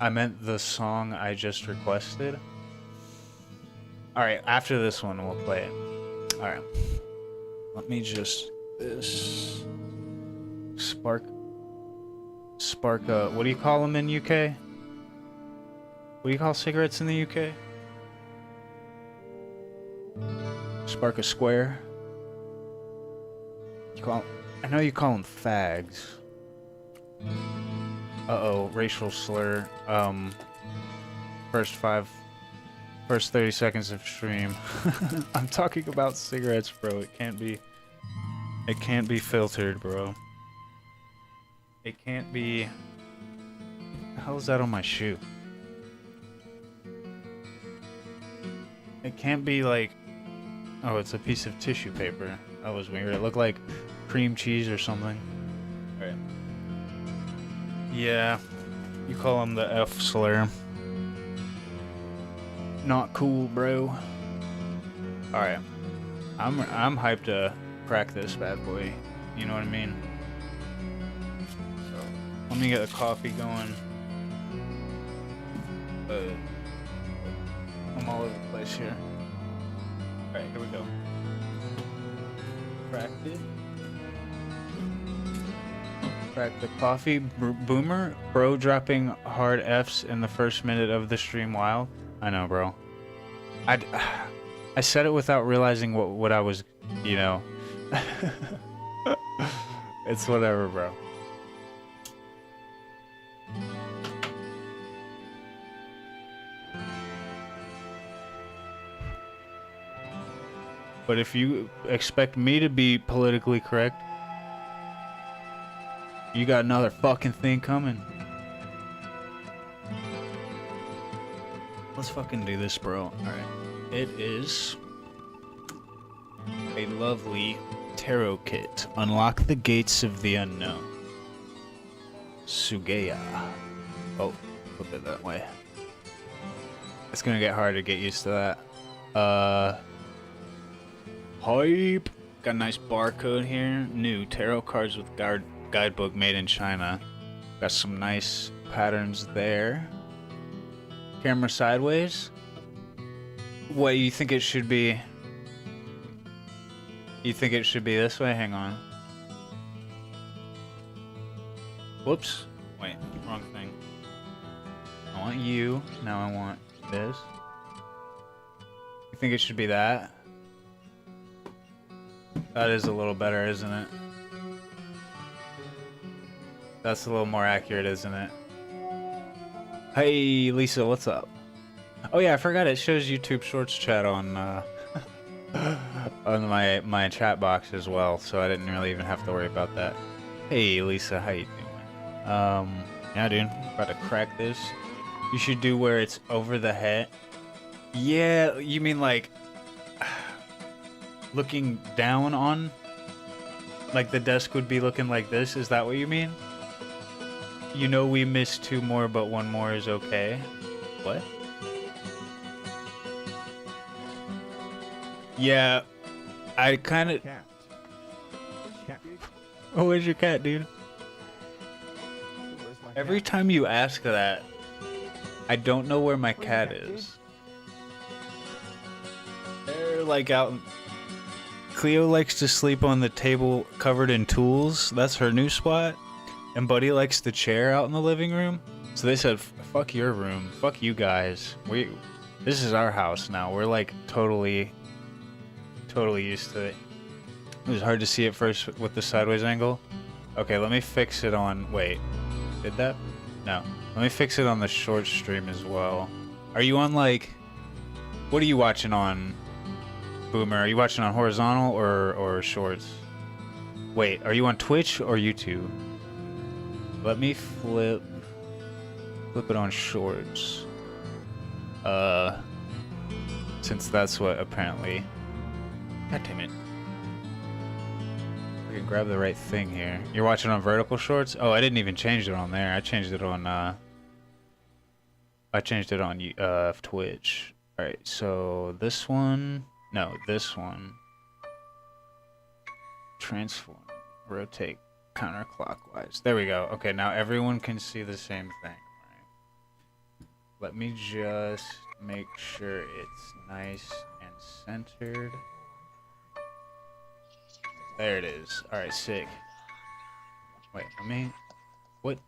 I meant the song I just requested. Alright, after this one, we'll play it. Alright. Let me just... This... Spark... what do you call them in UK? What do you call cigarettes in the UK? Spark a square? I know you call them fags. Uh-oh, racial slur. First 30 seconds of stream. I'm talking about cigarettes, bro. It can't be filtered, bro. It can't be... What the hell is that on my shoe? It can't be like... Oh, it's a piece of tissue paper. That was weird. It looked like cream cheese or something. Alright. Yeah. You call him the F slur. Not cool, bro. Alright. I'm hyped to crack this bad boy. You know what I mean? So, let me get the coffee going. I'm all over the place here. Alright, here we go. Cracked it. Crack the coffee. Boomer? Bro dropping hard Fs in the first minute of the stream wild. I know, bro. I said it without realizing what I was, you know. It's whatever, bro. But if you expect me to be politically correct, you got another fucking thing coming. Let's fucking do this, bro. Alright. It is a lovely tarot kit. Unlock the gates of the unknown. Sugeya. Oh, flip it that way. It's gonna get hard to get used to that. Hype! Got a nice barcode here. New tarot cards with guidebook made in China. Got some nice patterns there. Camera sideways. What, you think it should be? You think it should be this way? Hang on. Whoops. Wait, wrong thing. I want you. Now I want this. You think it should be that? That is a little better, isn't it? That's a little more accurate, isn't it? Hey, Lisa, what's up? Oh yeah, I forgot it shows YouTube Shorts chat on on my chat box as well, so I didn't really even have to worry about that. Hey, Lisa, how you doing? Yeah, dude, about to crack this. You should do where it's over the head. Yeah, you mean like looking down on? Like the desk would be looking like this? Is that what you mean? You know we missed 2 more, but 1 more is okay. What? Yeah, I kind of... Oh, where's your cat, dude? Every time you ask that, I don't know where my cat is. They're like out... Cleo likes to sleep on the table covered in tools. That's her new spot. And Buddy likes the chair out in the living room. So they said, fuck your room. Fuck you guys. This is our house now. We're like totally used to it. It was hard to see at first with the sideways angle. Okay, let me fix it on... Wait. Did that? No. Let me fix it on the short stream as well. Are you on like... What are you watching on, Boomer? Are you watching on horizontal or shorts? Wait, are you on Twitch or YouTube? Let me flip it on shorts. Since that's what apparently... God damn it. We can grab the right thing here. You're watching on vertical shorts? Oh, I didn't even change it on there. I changed it on Twitch. Alright, so this one... No, this one. Transform. Rotate. Counterclockwise. There we go. Okay, now everyone can see the same thing. Let me just make sure it's nice and centered. There it is. Alright, sick. Wait, let me... What?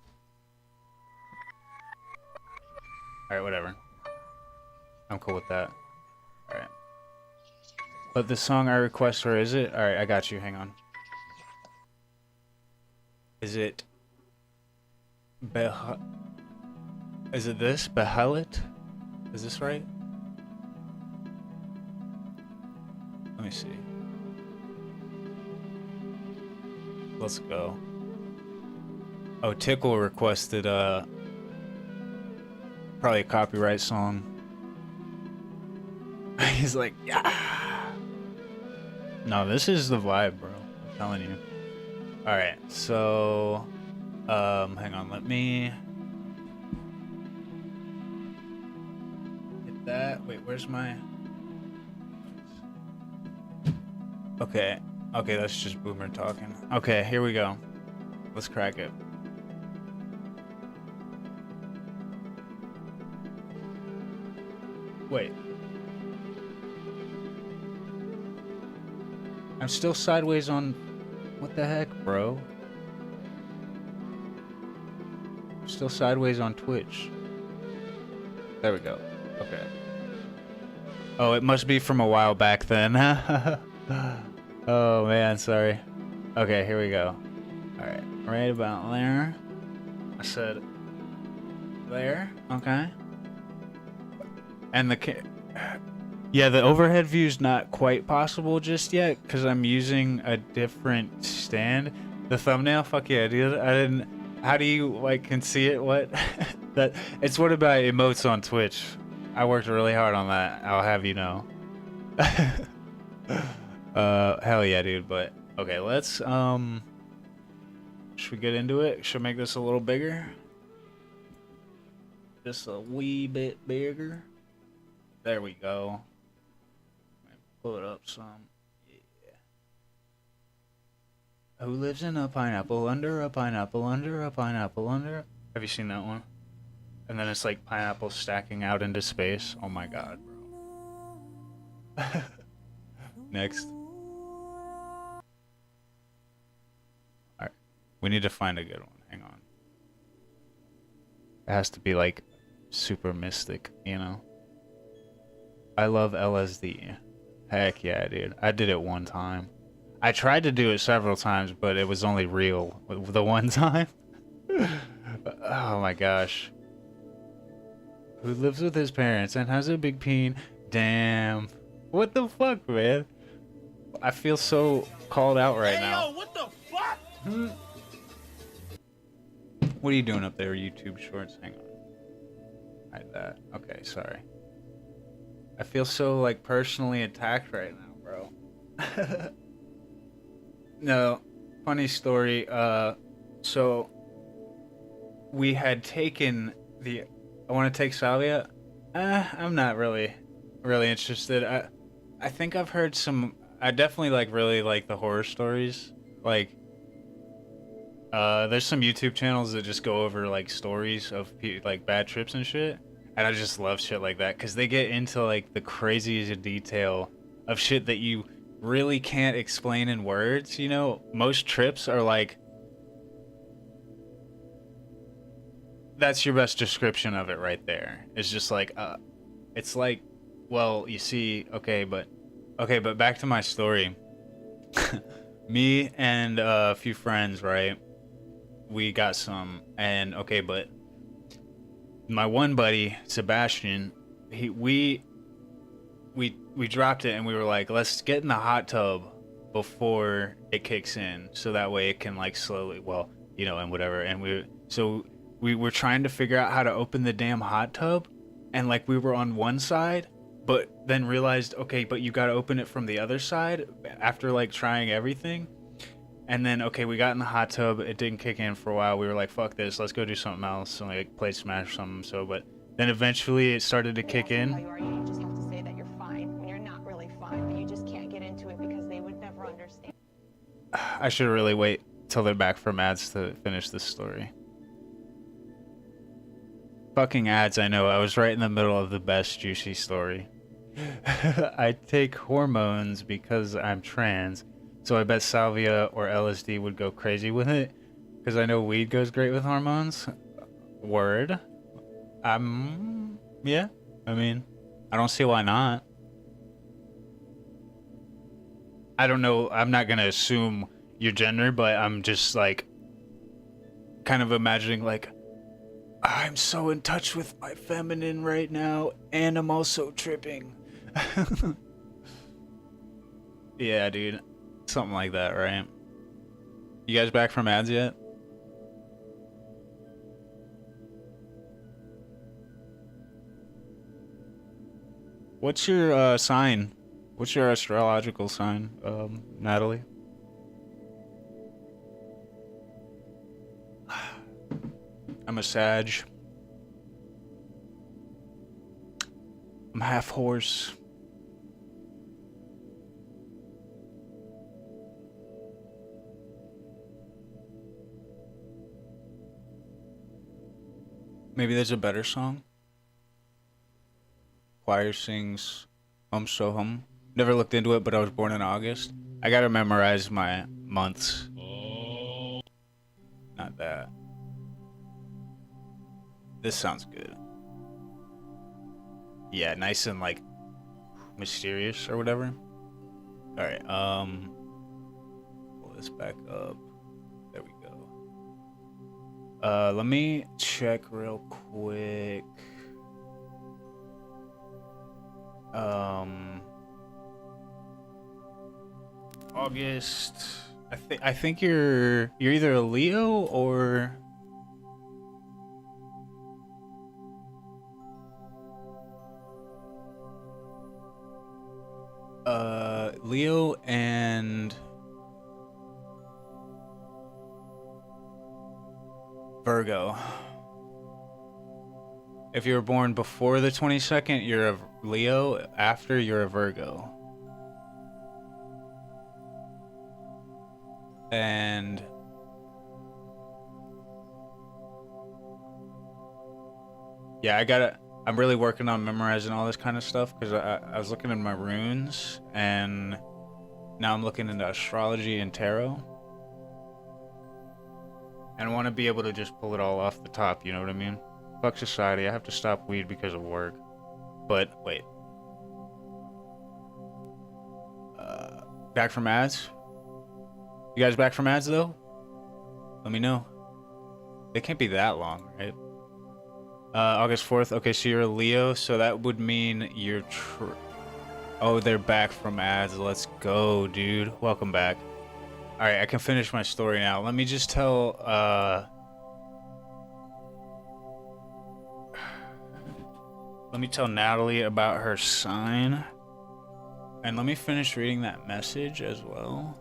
Alright, whatever. I'm cool with that. Alright. But the song I request, where is it? Alright, I got you. Hang on. Is it... Is it this? Behelit? Is this right? Let me see. Let's go. Oh, Tickle requested probably a copyright song. He's like, yeah. No, this is the vibe, bro. I'm telling you. Alright, so hang on, let me hit that. Wait, where's my... Okay, that's just Boomer talking. Okay, here we go. Let's crack it. Wait. I'm still sideways on... What the heck, bro? I'm still sideways on Twitch. There we go. Okay. Oh, it must be from a while back then. Oh, man, sorry. Okay, here we go. Alright, right about there. I said... There, okay. And the... Yeah, the overhead view's not quite possible just yet, because I'm using a different stand. The thumbnail, fuck yeah, dude. I didn't... How do you, like, can see it? What? That... It's what about emotes on Twitch? I worked really hard on that, I'll have you know. Hell yeah, dude, but... Okay, let's, should we get into it? Should I make this a little bigger? Just a wee bit bigger. There we go. Pull it up some. Yeah. Who lives in a pineapple under a pineapple under a pineapple under? Have you seen that one? And then it's like pineapples stacking out into space. Oh my god, bro. Next. Alright. We need to find a good one. Hang on. It has to be like super mystic, you know? I love LSD. Heck yeah, dude. I did it one time. I tried to do it several times, but it was only real the one time. Oh my gosh. Who lives with his parents and has a big peen? Damn. What the fuck, man? I feel so called out right now. Yo, what the fuck? What are you doing up there, YouTube Shorts? Hang on. Hide that. Okay, sorry. I feel so, like, personally attacked right now, bro. No, funny story. So we had taken the... I want to take Salia. I'm not really interested. I think I've heard some... I definitely, like, really like the horror stories. Like, there's some YouTube channels that just go over, like, stories of, like, bad trips and shit. And I just love shit like that, because they get into, like, the craziest detail of shit that you really can't explain in words, you know? Most trips are, like... That's your best description of it right there. It's just, like, it's like, well, you see, okay, but back to my story. Me and a few friends, right? We got some, and, okay, but... My one buddy, Sebastian, we dropped it and we were like, let's get in the hot tub before it kicks in, so that way it can like slowly, well, you know, and whatever. And we were trying to figure out how to open the damn hot tub, and like we were on one side, but then realized, okay, but you got to open it from the other side after like trying everything. And then, okay, we got in the hot tub. It didn't kick in for a while. We were like, fuck this. Let's go do something else. And like play Smash or something. So, but then eventually it started to kick in. You just have to say that you're fine when you're not really fine, but you just can't get into it because they would never understand. I should really wait till they're back from ads to finish this story. Fucking ads, I know. I was right in the middle of the best juicy story. I take hormones because I'm trans, so I bet salvia or LSD would go crazy with it. Because I know weed goes great with hormones. Word. Yeah. I mean, I don't see why not. I don't know. I'm not gonna assume your gender, but I'm just like kind of imagining like I'm so in touch with my feminine right now, and I'm also tripping. Yeah, dude. Something like that, right? You guys back from ads yet? What's your sign? What's your astrological sign, Natalie? I'm a Sag. I'm half horse. Maybe there's a better song. Choir sings Hum So Hum. Never looked into it, but I was born in August. I gotta memorize my months. Not that. This sounds good. Yeah, nice and like mysterious or whatever. Alright, pull this back up. There we go. Let me check real quick. August. I think you're either a Leo or Leo and Virgo. If you were born before the 22nd, you're a Leo. After, you're a Virgo. And yeah, I'm really working on memorizing all this kind of stuff because I was looking in my runes and now I'm looking into astrology and tarot. And I want to be able to just pull it all off the top, you know what I mean? Fuck society, I have to stop weed because of work. But wait. Back from ads? You guys back from ads though? Let me know. They can't be that long, right? August 4th. Okay, so you're a Leo, so that would mean you're oh, they're back from ads. Let's go, dude. Welcome back. Alright, I can finish my story now. Let me just tell, let me tell Natalie about her sign. And let me finish reading that message as well.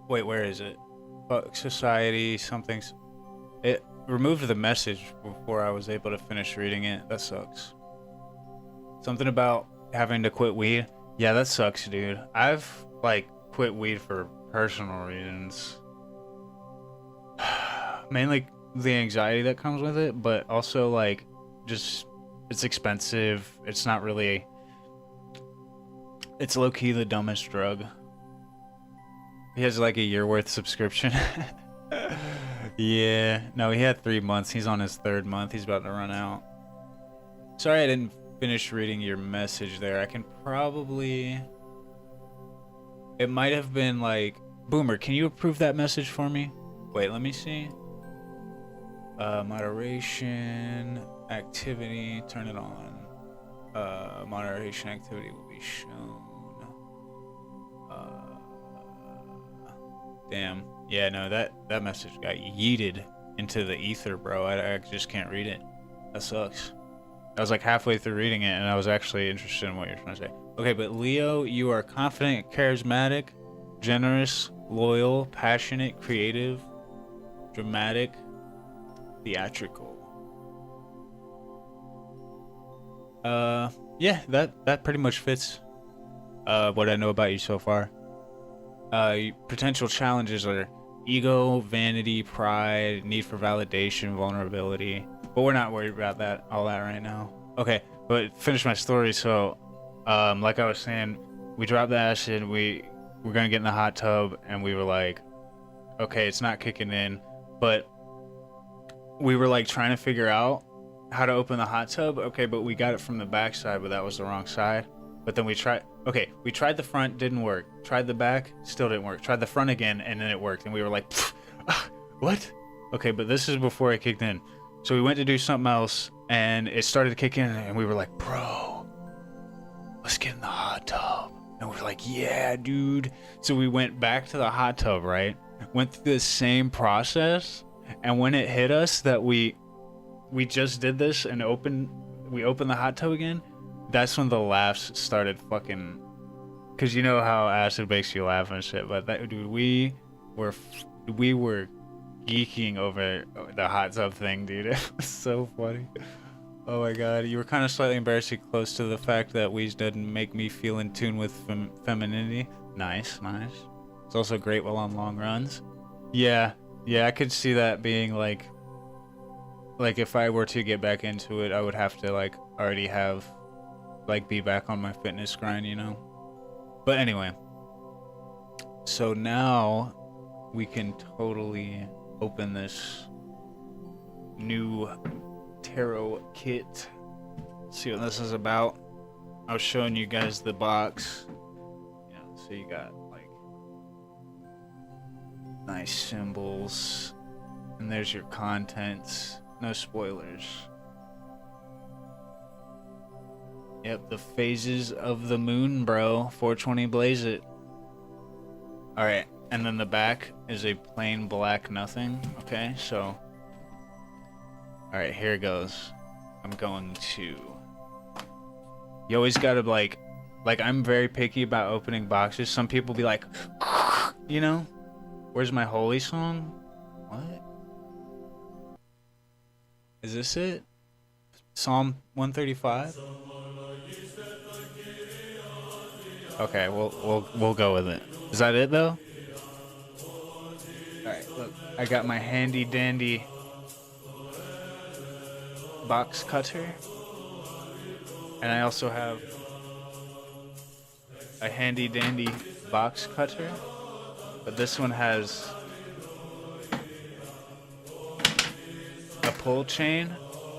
Wait, where is it? Fuck society, something's... It removed the message before I was able to finish reading it. That sucks. Something about having to quit weed. Yeah, that sucks, dude. I've, like, quit weed for personal reasons. Mainly the anxiety that comes with it, but also, like, just... It's expensive. It's not really... It's low-key the dumbest drug. He has like a year worth subscription. Yeah. No, he had 3 months. He's on his 3rd month. He's about to run out. Sorry I didn't finish reading your message there. I can probably... It might have been like... Boomer, can you approve that message for me? Wait, let me see. Moderation... Activity... Turn it on. Moderation activity will be shown. Damn. Yeah, no, that message got yeeted into the ether, bro. I just can't read it. That sucks. I was like halfway through reading it, and I was actually interested in what you're trying to say. Okay, but Leo, you are confident, charismatic, generous, loyal, passionate, creative, dramatic, theatrical. Yeah, that pretty much fits what I know about you so far. Potential challenges are ego, vanity, pride, need for validation, vulnerability. But we're not worried about all that right now. Okay, but finish my story. So, like I was saying, we dropped the acid. We were gonna get in the hot tub, and we were like, okay, it's not kicking in. But we were like trying to figure out how to open the hot tub. Okay, but we got it from the back side, but that was the wrong side. But then we tried the front, didn't work. Tried the back, still didn't work. Tried the front again, and then it worked. And we were like, what? Okay, but this is before it kicked in. So we went to do something else, and it started to kick in, and we were like, bro, let's get in the hot tub. And we were like, yeah, dude. So we went back to the hot tub, right? Went through the same process, and when it hit us that we just did this and we opened the hot tub again, that's when the laughs started fucking, because you know how acid makes you laugh and shit. But that, dude, we were geeking over the hot tub thing, dude. It was so funny. Oh my god, you were kind of slightly embarrassing close to the fact that we didn't make me feel in tune with femininity. Nice. It's also great while on long runs. Yeah, I could see that being like if I were to get back into it, I would have to like already have be back on my fitness grind, you know. But anyway, so now we can totally open this new tarot kit. See what this is about. I was showing you guys the box. Yeah, so you got like nice symbols, and there's your contents. No spoilers. Yep, the phases of the moon, bro. 420 blaze it. Alright, and then the back is a plain black nothing. Okay, so alright, here it goes. I'm going to... You always gotta like I'm very picky about opening boxes. Some people be like, you know? Where's my holy song? What? Is this it? Psalm 135? Okay, we'll go with it. Is that it though? Alright, look, I got my handy dandy box cutter. And I also have a handy dandy box cutter. But this one has a pull chain,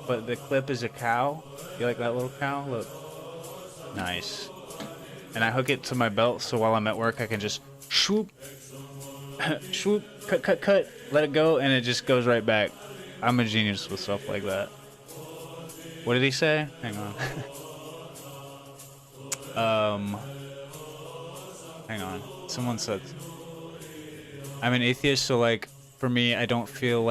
but the clip is a cow. You like that little cow? Look. Nice. And I hook it to my belt, so while I'm at work, I can just swoop, swoop, cut, let it go, and it just goes right back. I'm a genius with stuff like that. What did he say? Hang on. Hang on. Someone said, I'm an atheist, so like, for me, I don't feel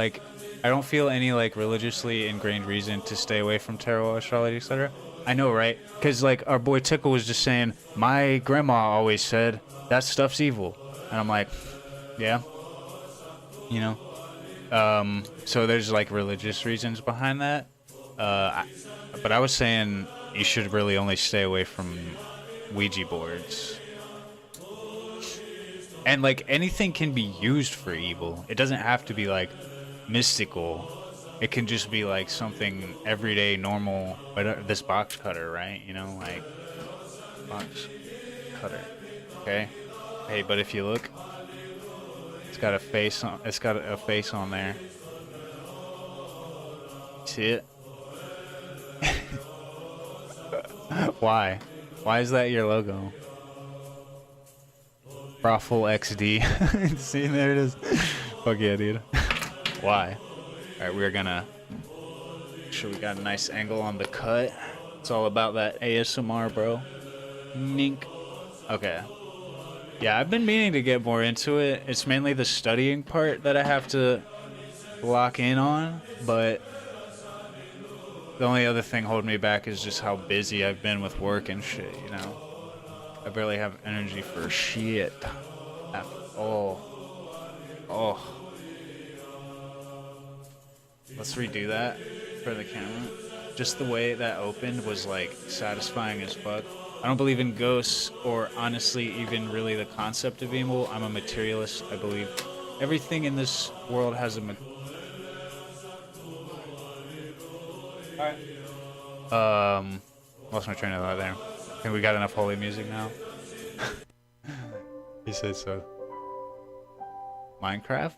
any like religiously ingrained reason to stay away from tarot, astrology, etc. I know, right? Because like our boy Tickle was just saying, my grandma always said that stuff's evil, and I'm like, yeah, you know. So there's like religious reasons behind that. But I was saying you should really only stay away from Ouija boards. And like anything can be used for evil. It doesn't have to be like mystical. It can just be like something everyday, normal. But this box cutter, right? You know, like box cutter. Okay. Hey, but if you look, it's got a face on. It's got a face on there. See it? Why? Why is that your logo? Brothel XD. See, there it is. Fuck yeah, dude. Why? Alright, we're gonna make sure we got a nice angle on the cut. It's all about that ASMR, bro. Mink. Okay. Yeah, I've been meaning to get more into it. It's mainly the studying part that I have to lock in on, but the only other thing holding me back is just how busy I've been with work and shit, you know? I barely have energy for shit. Oh. Let's redo that for the camera. Just the way that opened was like satisfying as fuck. I don't believe in ghosts or honestly even really the concept of evil. I'm a materialist. I believe Everything in this world has a. Lost my train of thought there. I think we got enough holy music now. He said so. Minecraft?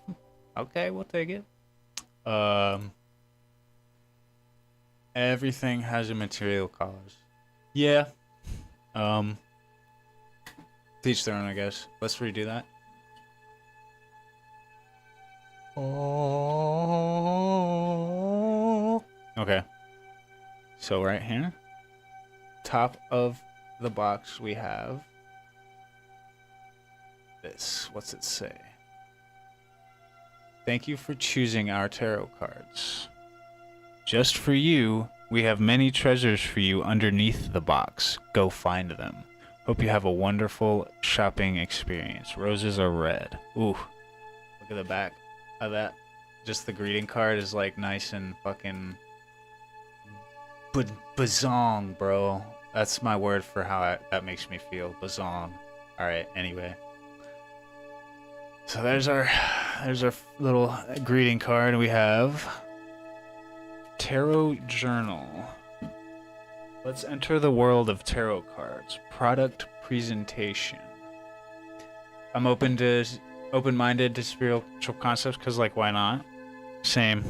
Okay, we'll take it. Everything has a material cause. Yeah. Teach their own, I guess. Let's redo that. Oh. Okay. So right here, top of the box, we have this. What's it say? Thank you for choosing our tarot cards. Just for you, we have many treasures for you underneath the box. Go find them. Hope you have a wonderful shopping experience. Roses are red. Ooh. Look at the back of that. Just the greeting card is like nice and fucking bazong, bro. That's my word for how that makes me feel. Bazong. Alright, anyway. So there's our little greeting card. We have Tarot Journal. Let's enter the world of tarot cards. Product presentation. I'm open-minded to spiritual concepts because, like, why not? Same.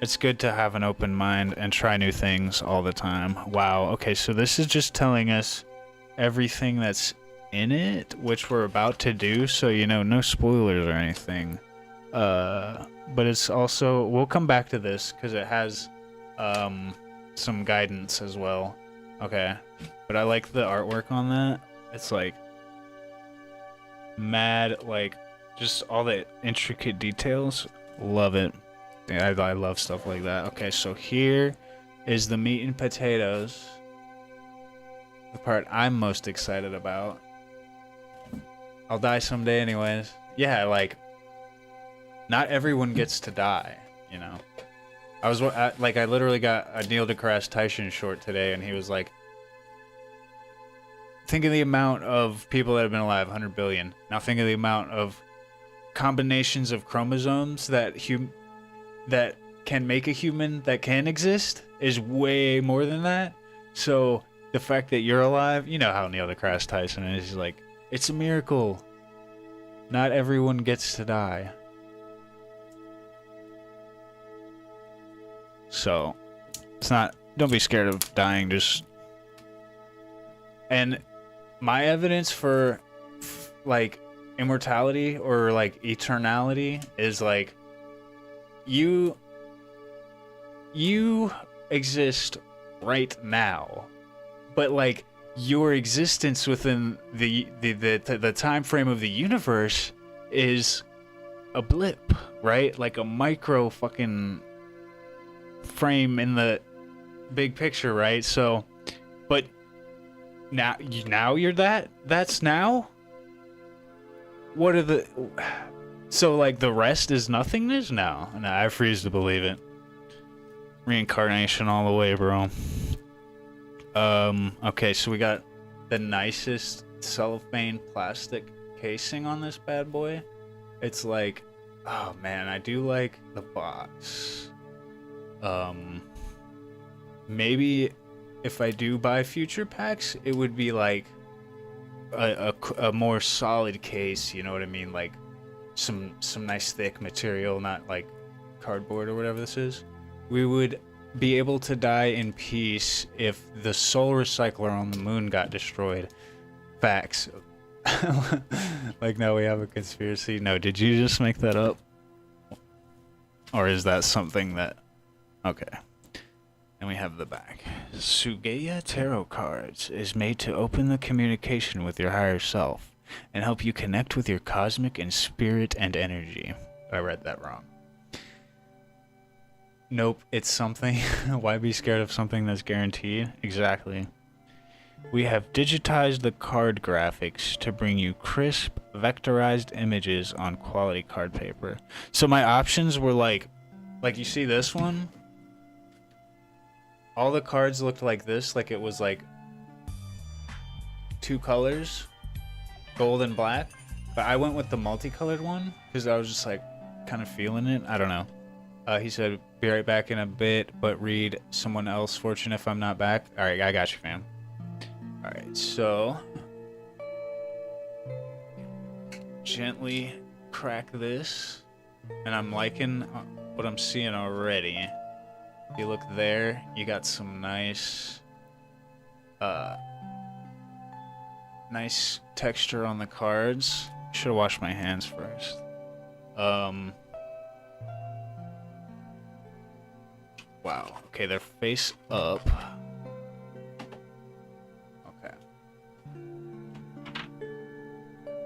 It's good to have an open mind and try new things all the time. Wow. Okay, so this is just telling us everything that's in it, which we're about to do. So, you know, no spoilers or anything. But it's also, we'll come back to this because it has some guidance as well. Okay. But I like the artwork on that. It's like mad, like just all the intricate details. Love it. Yeah, I love stuff like that. Okay, so here is the meat and potatoes. The part I'm most excited about. I'll die someday anyways. Yeah, like, not everyone gets to die, you know. I literally got a Neil deGrasse Tyson short today, and he was like, think of the amount of people that have been alive, 100 billion. Now think of the amount of combinations of chromosomes that can make a human that can exist is way more than that. So the fact that you're alive, you know how Neil deGrasse Tyson is. He's like, it's a miracle. Not everyone gets to die. So it's not, don't be scared of dying, just. And my evidence for like immortality or like eternality is like you exist right now, but like your existence within the time frame of the universe is a blip, right? Like a micro fucking frame in the big picture, right? So, but now you're that's now. What are the, so like the rest is nothingness now? No, I refuse to believe it. Reincarnation all the way, bro. Okay, so we got the nicest cellophane plastic casing on this bad boy. It's like, oh man, I do like the box. Maybe if I do buy future packs, it would be like a more solid case, you know what I mean? Like some nice thick material, not like cardboard or whatever this is. We would be able to die in peace if the soul recycler on the moon got destroyed. Facts. Like, now we have a conspiracy. No, did you just make that up? Or is that something that... Okay. And we have the back. Sugeya Tarot Cards is made to open the communication with your higher self and help you connect with your cosmic and spirit and energy. I read that wrong. Nope, it's something. Why be scared of something that's guaranteed? Exactly. We have digitized the card graphics to bring you crisp, vectorized images on quality card paper. So my options were like you see this one? All the cards looked like this, like it was like two colors, gold and black. But I went with the multicolored one because I was just like kind of feeling it. I don't know. He said, be right back in a bit, but read someone else fortune if I'm not back. All right, I got you, fam. All right, so gently crack this, and I'm liking what I'm seeing already. If you look there, you got some nice nice texture on the cards. Should have washed my hands first. Wow. Okay, they're face up. Okay.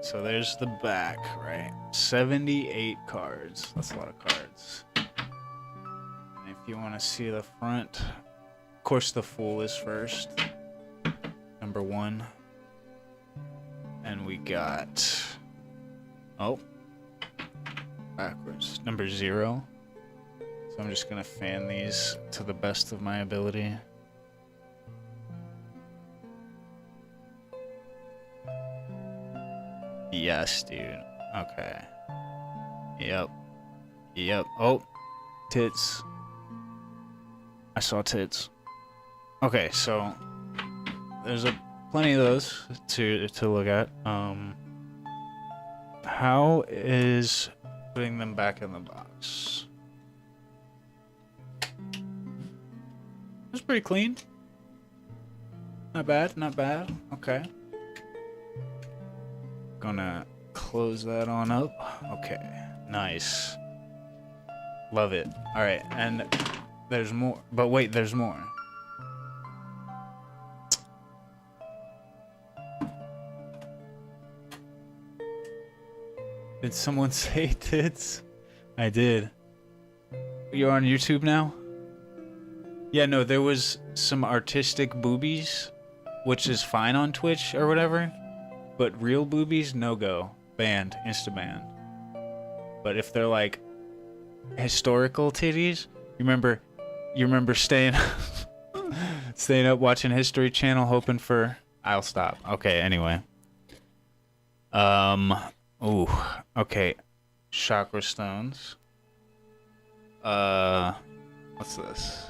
So there's the back, right? 78 cards. That's a lot of cards. And if you want to see the front, of course the Fool is first. Number 1. And we got... Oh. Backwards. Number 0. So I'm just gonna fan these to the best of my ability. Yes, dude. Okay. Yep. Yep. Oh, tits. I saw tits. Okay, so there's plenty of those to look at. How is putting them back in the box? It's pretty clean. Not bad, not bad. Okay. Gonna close that on up. Okay, nice. Love it. All right, and there's more. But wait, there's more. Did someone say tits? I did. You're on YouTube now? Yeah, no, there was some artistic boobies, which is fine on Twitch or whatever, but real boobies, no go. Banned, insta-banned. But if they're like historical titties, you remember staying staying up watching History Channel hoping for... I'll stop. Okay, anyway. Ooh, okay. Chakra stones. What's this?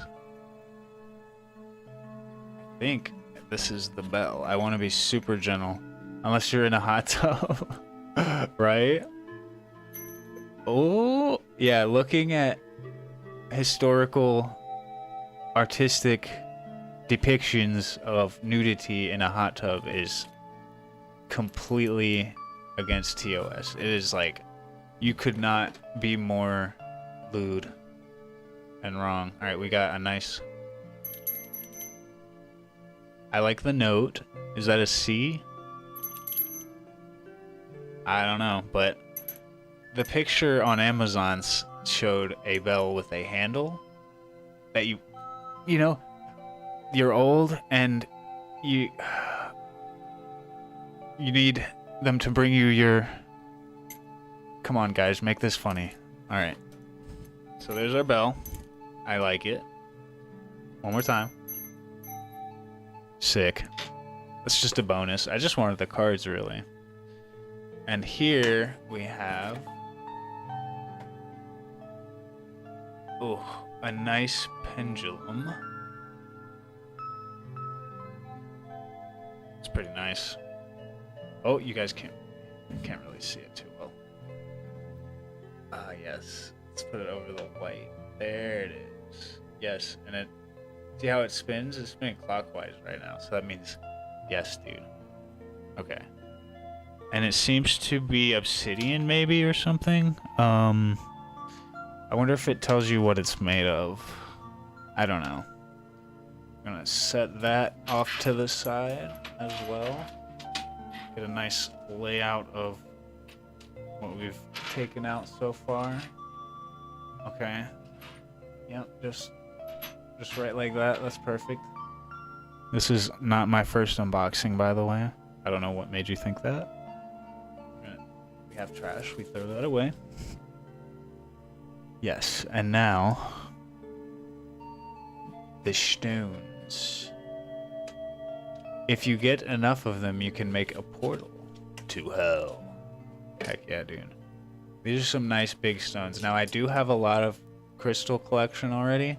I think this is the bell. I want to be super gentle. Unless you're in a hot tub. Right? Oh, yeah, looking at historical artistic depictions of nudity in a hot tub is completely against TOS. It is like, you could not be more lewd and wrong. Alright, we got a nice... I like the note. Is that a C? I don't know, but the picture on Amazon showed a bell with a handle that you know, you're old and you need them to bring you your... Come on, guys, make this funny. All right. So there's our bell. I like it. One more time. Sick. That's just a bonus. I just wanted the cards, really. And here we have... Oh, a nice pendulum. It's pretty nice. Oh, you guys can't really see it too well. Ah, yes. Let's put it over the white. There it is. Yes, and it... See how it spins? It's spinning clockwise right now, so that means yes, dude. Okay. And it seems to be obsidian, maybe, or something. I wonder if it tells you what it's made of. I don't know. I'm gonna set that off to the side as well. Get a nice layout of what we've taken out so far. Okay. Yep, just right like that. That's perfect. This is not my first unboxing, by the way. I don't know what made you think that. We have trash. We throw that away. Yes, and now the stones. If you get enough of them, you can make a portal to hell. yeah, dude. These are some nice big stones. Now, I do have a lot of crystal collection already,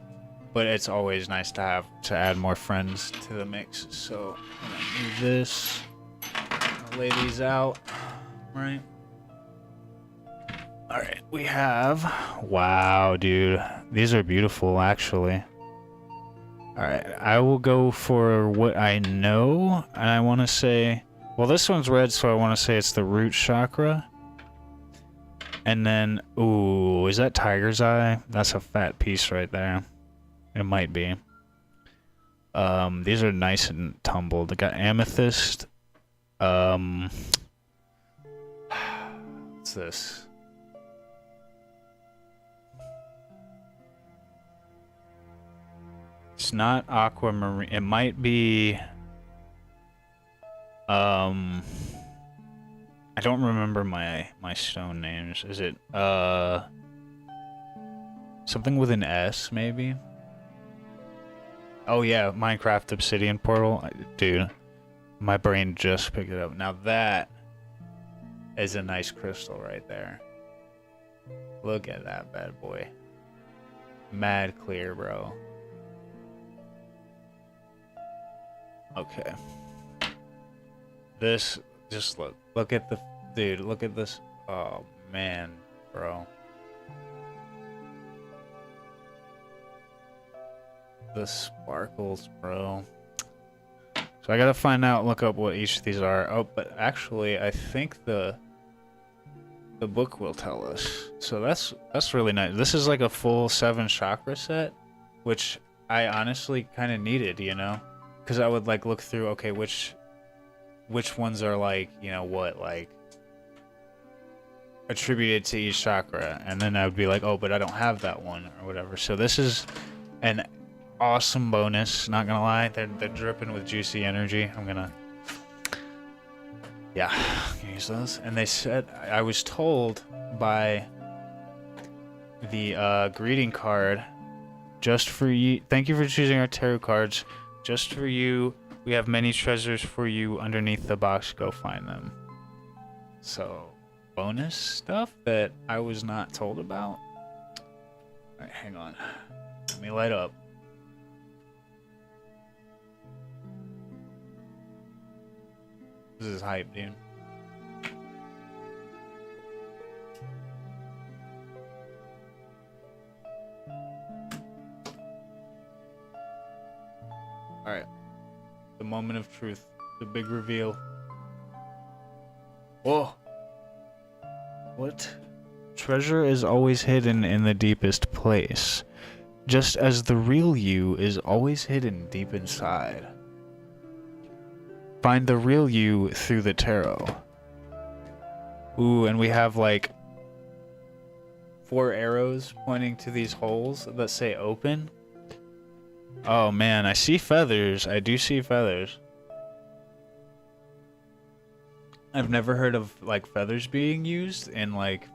but it's always nice to add more friends to the mix. So I'm gonna move this. I'll lay these out. Right. All right, we have. Wow, dude, these are beautiful, actually. All right, I will go for what I know, and I want to say, well, this one's red, so I want to say it's the root chakra. And then, ooh, is that tiger's eye? That's a fat piece right there. It might be. These are nice and tumbled. They got amethyst. What's this? It's not aquamarine. It might be. I don't remember my stone names. Is it something with an S maybe? Oh yeah, Minecraft Obsidian Portal. Dude, my brain just picked it up. Now that is a nice crystal right there. Look at that bad boy. Mad clear, bro. Okay. This, just look at the, dude, look at this. Oh man, bro. The sparkles, bro. So I gotta find out, look up what each of these are. Oh, but actually, I think the book will tell us. So that's really nice. This is like a full 7 chakra set, which I honestly kind of needed, you know, because I would like look through, okay, which ones are like, you know, what, like attributed to each chakra, and then I would be like, oh, but I don't have that one or whatever. So this is an awesome bonus, not gonna lie. They're dripping with juicy energy. I'm gonna use those. And they said, I was told by the greeting card, just for you, thank you for choosing our tarot cards. Just for you, we have many treasures for you underneath the box. Go find them. So, bonus stuff that I was not told about. Alright, hang on. Let me light up. This is hype, dude. Alright. The moment of truth. The big reveal. Whoa. What? Treasure is always hidden in the deepest place, just as the real you is always hidden deep inside. Find the real you through the tarot. Ooh, and we have like 4 arrows pointing to these holes that say open. Oh man, I see feathers. I do see feathers. I've never heard of like feathers being used in like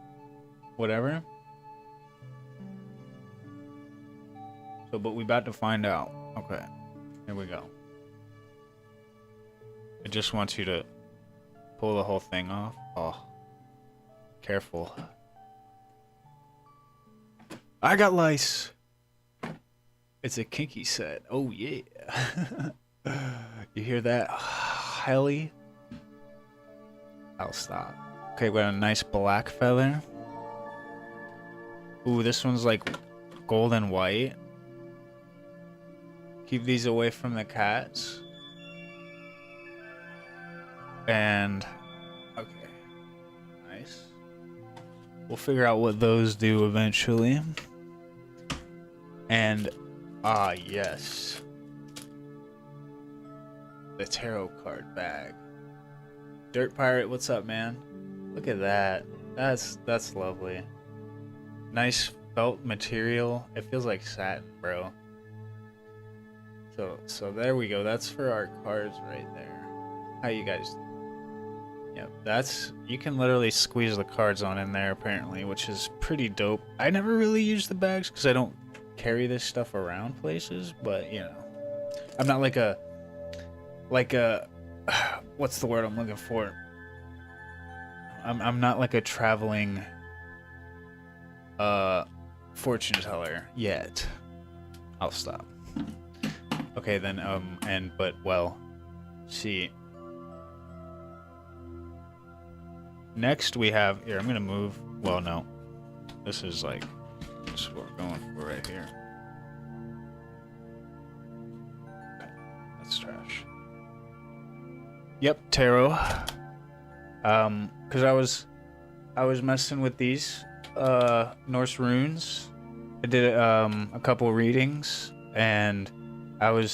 whatever. So, but we about to find out. Okay, here we go. It just wants you to pull the whole thing off. Oh, careful. I got lice. It's a kinky set. Oh yeah. You hear that, Helly? I'll stop. Okay, we got a nice black feather. Ooh, this one's like gold and white. Keep these away from the cats. And okay, nice. We'll figure out what those do eventually. And yes, the tarot card bag. Dirt Pirate, what's up, man? Look at that. That's lovely. Nice felt material. It feels like satin, bro. So there we go. That's for our cards right there. How you guys? Yep, that's, you can literally squeeze the cards on in there apparently, which is pretty dope. I never really use the bags because I don't carry this stuff around places, but you know, I'm not like a what's the word I'm looking for? I'm not like a traveling fortune teller yet. I'll stop. Okay, then but well, see. Next we have here. I'm gonna move. Well, no, this is what we're going for right here. Okay, that's trash. Yep, tarot. Cause I was messing with these Norse runes. I did a couple readings, and I'm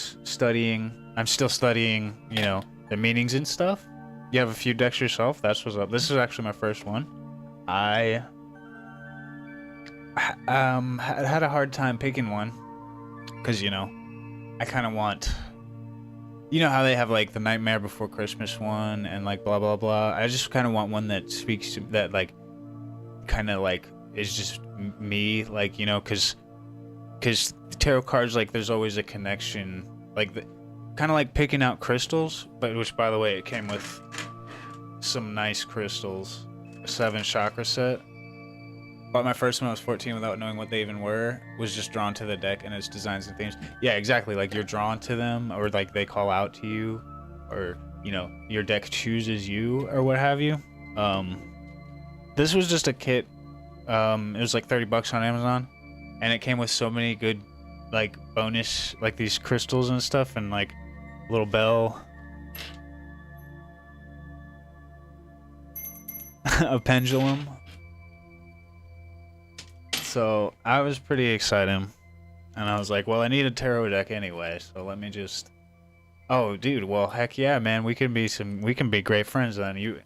still studying, you know, the meanings and stuff. You have a few decks yourself. That's what's up. This is actually my first one. I had a hard time picking one, cause you know, I kind of want. You know how they have like the Nightmare Before Christmas one and like blah blah blah. I just kind of want one that speaks to that, like kind of like is just me, like, you know, cause tarot cards, like there's always a connection, like kind of like picking out crystals, but which by the way it came with some nice crystals, a 7 chakra set. Bought my first one when I was 14 without knowing what they even were. Was just drawn to the deck and its designs and themes. Yeah, exactly. Like you're drawn to them, or like they call out to you, or you know your deck chooses you, or what have you. This was just a kit. It was like $30 on Amazon, and it came with so many good, like bonus, like these crystals and stuff, and like a little bell, a pendulum. So I was pretty excited, and I was like, well, I need a tarot deck anyway, so let me just. Oh, dude, well, heck yeah, man, we can be great friends then. You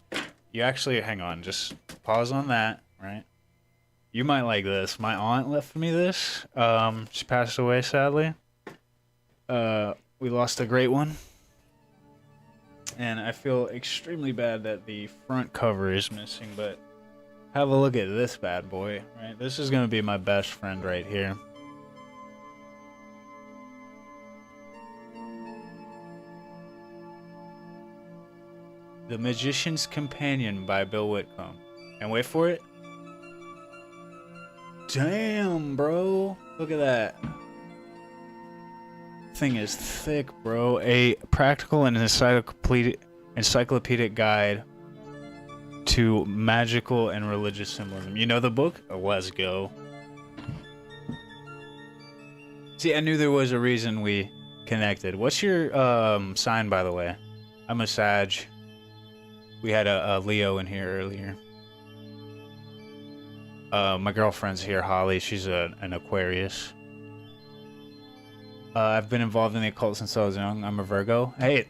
actually, hang on, just pause on that, right? You might like this. My aunt left me this. She passed away sadly. We lost a great one, and I feel extremely bad that the front cover is missing, but. Have a look at this bad boy, right? This is gonna be my best friend right here. The Magician's Companion by Bill Whitcomb. And wait for it. Damn, bro. Look at that. Thing is thick, bro. A practical and encyclopedic guide to magical and religious symbolism. You know the book? Oh, let's go. See, I knew there was a reason we connected. What's your sign, by the way? I'm a Sag. We had a Leo in here earlier. My girlfriend's here, Holly. She's an Aquarius. I've been involved in the occult since I was young. I'm a Virgo. Hey,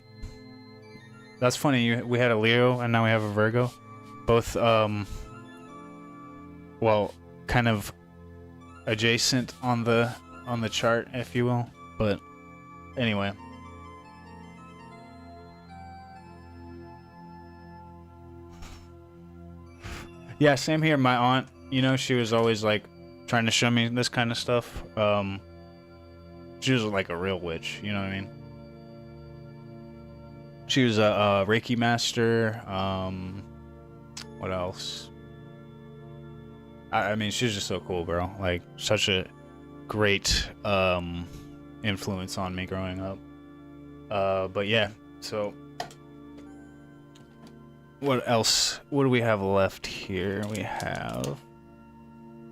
that's funny. We had a Leo, and now we have a Virgo. Both, well, kind of adjacent on the chart, if you will. But anyway. Yeah, same here. My aunt, you know, she was always like trying to show me this kind of stuff. She was like a real witch, you know what I mean? She was a Reiki master. What else? I mean, she's just so cool, bro. Like, such a great influence on me growing up. But yeah, so what else? What do we have left here? We have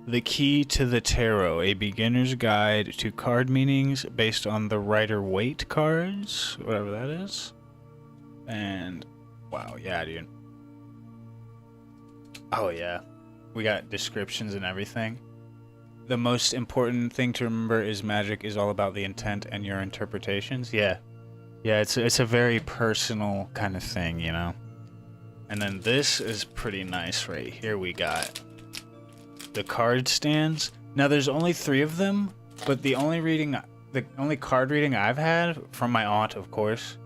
The Key to the Tarot, a beginner's guide to card meanings based on the Rider-Waite cards, whatever that is. And wow, yeah, dude. Oh yeah, we got descriptions and everything. The most important thing to remember is magic is all about the intent and your interpretations. Yeah, it's a very personal kind of thing, you know. And then this is pretty nice right here. We got the card stands. Now there's only 3 of them, but the only card reading I've had from my aunt, of course,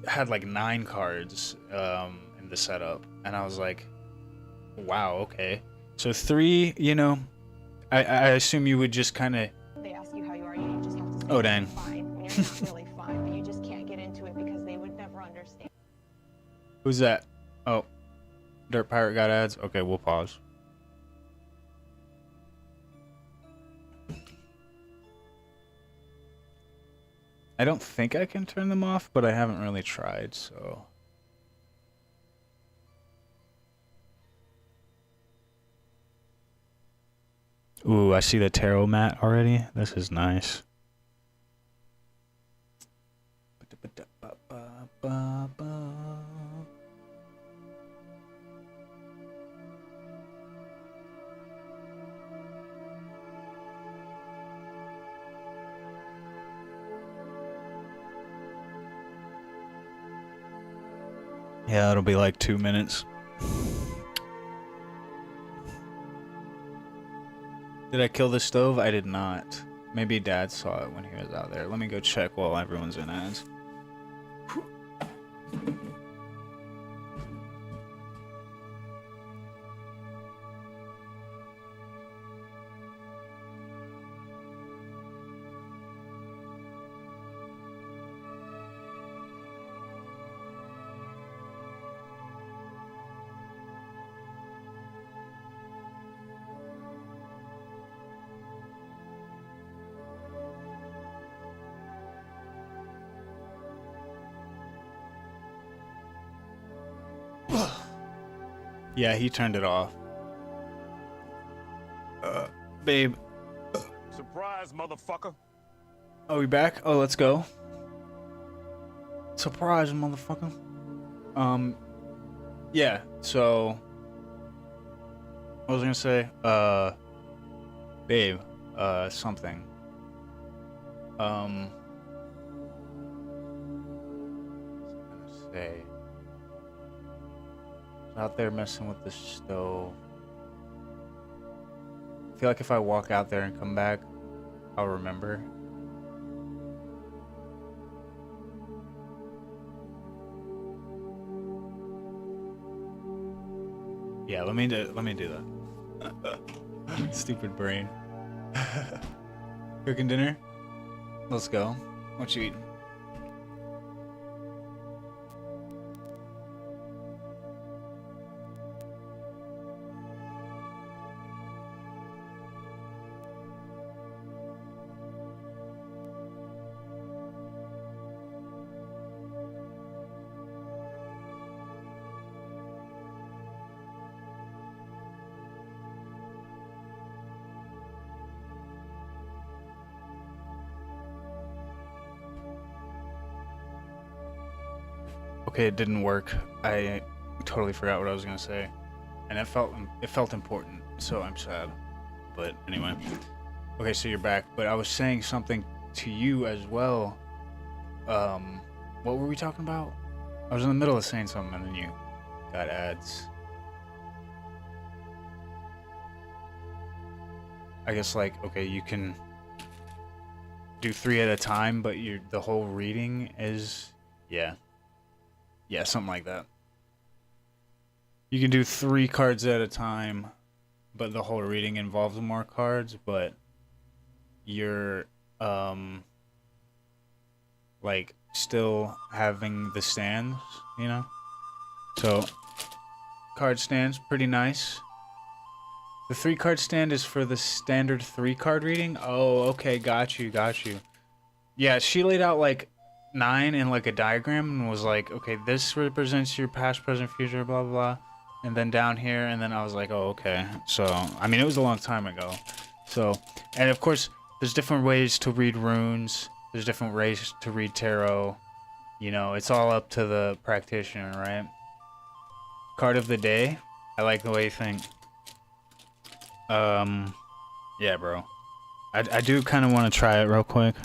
had like 9 cards in the setup, and I was like, wow, okay. So 3, you know, I assume you would just kind of. They ask you how you are, you just have to say oh dang. you're fine when you're not really fine, but you just can't get into it because they would never understand. Who's that? Oh, Dirt Pirate got ads? Okay, we'll pause. I don't think I can turn them off, but I haven't really tried, so... Ooh, I see the tarot mat already. This is nice. Yeah, it'll be like 2 minutes. Did I kill the stove? I did not. Maybe Dad saw it when he was out there. Let me go check while everyone's in ads. Yeah, he turned it off. Babe. Surprise, motherfucker. Are we back? Oh, let's go. Surprise, motherfucker. Yeah, so... What was I gonna say? Babe, something. What was I gonna say? Out there messing with the stove. I feel like if I walk out there and come back, I'll remember. Yeah, let me do that. Stupid brain. Cooking dinner? Let's go. What you eating? Okay, it didn't work. I totally forgot what I was gonna say, and it felt important. So I'm sad, but anyway. Okay, so you're back. But I was saying something to you as well. What were we talking about? I was in the middle of saying something, and then you got ads. I guess like okay, you can do 3 at a time, but the whole reading is yeah, something like that. You can do 3 cards at a time, but the whole reading involves more cards, but you're like still having the stands, you know? So card stands, pretty nice. The 3 card stand is for the standard 3 card reading. Oh, okay, got you. Yeah, she laid out like 9 in like a diagram and was like, okay, this represents your past, present, future, blah, blah, blah. And then down here, and then I was like, oh, okay. So, I mean, it was a long time ago. So, and of course, there's different ways to read runes. There's different ways to read tarot. You know, it's all up to the practitioner, right? Card of the day. I like the way you think. Yeah, bro. I do kind of want to try it real quick.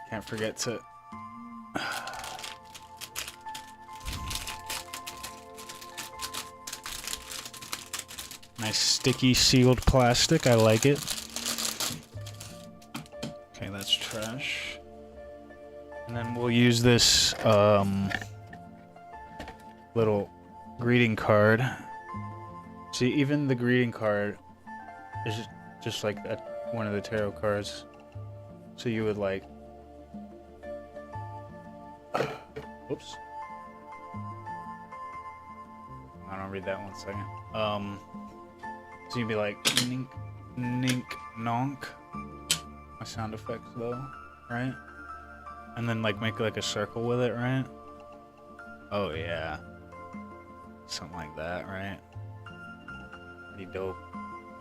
Can't forget to... Nice sticky sealed plastic. I like it. Okay, that's trash. And then we'll use this little greeting card. See, even the greeting card is just like one of the tarot cards. So you would like... Oops. on, I'll read that 1 second. So you'd be like, nink, nink, nonk. My sound effects though, right? And then like make like a circle with it, right? Oh yeah. Something like that, right? Pretty dope.